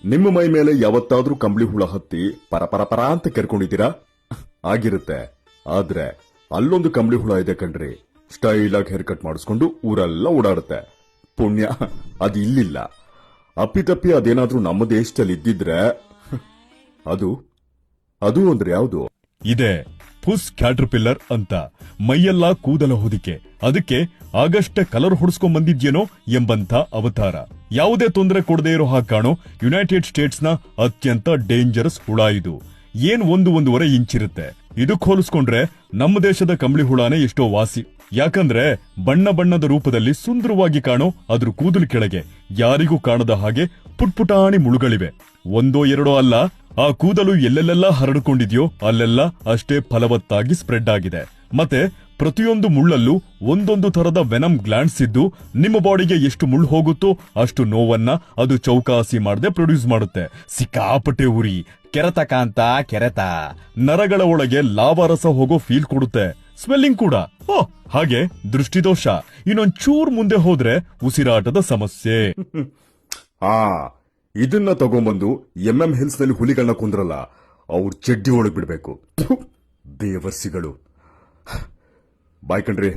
ನಿಮ್ಮ ಮೈ ಮೇಲೆ ಯಾವತ್ತಾದ್ರೂ ಕಂಬಳಿ ಹುಳ ಹತ್ತಿ ಪರ ಅಂತ ಕೆರ್ಕೊಂಡಿದ್ದೀರಾ? ಆಗಿರುತ್ತೆ. ಆದ್ರೆ ಅಲ್ಲೊಂದು ಕಂಬಳಿ ಹುಳ ಇದೆ ಕಣ್ರಿ. ಸ್ಟೈಲ್ ಆಗಿ ಹೇರ್ ಕಟ್ ಮಾಡಿಸ್ಕೊಂಡು ಊರೆಲ್ಲ ಓಡಾಡುತ್ತೆ. ಪುಣ್ಯ ಅದು ಇಲ್ಲಿಲ್ಲ. ಅಪ್ಪಿತಪ್ಪಿ ಅದೇನಾದ್ರೂ ನಮ್ಮ ದೇಶದಲ್ಲಿ ಇದ್ದಿದ್ರೆ ಅದು ಅಂದ್ರೆ ಯಾವುದು ಇದೆ ಪುಸ್ ಕ್ಯಾಟರ್ಪಿಲ್ಲರ್ ಅಂತ. ಮೈಯೆಲ್ಲ ಕೂದಲ ಹೊದಿಕೆ. ಅದಕ್ಕೆ ಆಗಷ್ಟೇ ಕಲರ್ ಹೊಡ್ಸ್ಕೊಂಡ್ ಬಂದಿದ್ಯೇನೋ ಎಂಬಂತ ಅವತಾರ. ಯಾವುದೇ ತೊಂದರೆ ಕೊಡದೇ ಇರೋ ಹಾಗೆ ಕಾಣೋ ಯುನೈಟೆಡ್ ಸ್ಟೇಟ್ಸ್ ನ ಅತ್ಯಂತ ಡೇಂಜರಸ್ ಹುಳ ಇದು. ಏನ್ 1-1.5 ಇಂಚಿರುತ್ತೆ. ಇದಕ್ಕೆ ಹೋಲಿಸ್ಕೊಂಡ್ರೆ ನಮ್ಮ ದೇಶದ ಕಂಬಳಿ ಹುಳಾನೇ ಎಷ್ಟೋ ವಾಸಿ. ಯಾಕಂದ್ರೆ ಬಣ್ಣ ಬಣ್ಣದ ರೂಪದಲ್ಲಿ ಸುಂದರವಾಗಿ ಕಾಣೋ ಅದ್ರ ಕೂದಲು ಕೆಳಗೆ ಯಾರಿಗೂ ಕಾಣದ ಹಾಗೆ ಪುಟ್ಪುಟಾಣಿ ಮುಳುಗಳಿವೆ. 1-2 ಅಲ್ಲ, ಆ ಕೂದಲು ಎಲ್ಲೆಲ್ಲೆಲ್ಲ ಹರಡಿಕೊಂಡಿದ್ಯೋ ಅಲ್ಲೆಲ್ಲ ಅಷ್ಟೇ ಫಲವತ್ತಾಗಿ ಸ್ಪ್ರೆಡ್ ಆಗಿದೆ. ಮತ್ತೆ ಪ್ರತಿಯೊಂದು ಮುಳ್ಳಲ್ಲೂ ಒಂದೊಂದು ತರದ ವೆನಮ್ ಗ್ಲ್ಯಾಂಡ್ಸ್ ಇದ್ದು ನಿಮ್ಮ ಬಾಡಿಗೆ ಎಷ್ಟು ಮುಳ್ಳು ಹೋಗುತ್ತೋ ಅಷ್ಟು ನೋವನ್ನ ಅದು ಚೌಕಾಸಿ ಮಾಡದೆ ಪ್ರೊಡ್ಯೂಸ್ ಮಾಡುತ್ತೆ. ಸಿಕ್ಕಾಪಟ್ಟೆ ಉರಿ, ಕೆರೆತ ನರಗಳ ಒಳಗೆ ಲಾವಾರಸ ಹೋಗೋ ಫೀಲ್ ಕೊಡುತ್ತೆ. ಸ್ಮೆಲ್ಲಿಂಗ್ ಕೂಡ. ಹಾಗೆ ದೃಷ್ಟಿದೋಷ. ಇನ್ನೊಂಚೂರ್ ಮುಂದೆ ಹೋದ್ರೆ ಉಸಿರಾಟದ ಸಮಸ್ಯೆ. ಇದನ್ನ ತಗೊಂಬಂದು MM ಹಿಲ್ಸ್ ನಲ್ಲಿ ಹುಲಿಗಳನ್ನ ಕುಂದ್ರಲ್ಲ, ಅವ್ರ ಚಡ್ಡಿ ಒಳಗ್ ಬಿಡ್ಬೇಕು. ದೇವರ್ಸಿಗಳು. ಬಾಯ್ ಕಣ್ರಿ.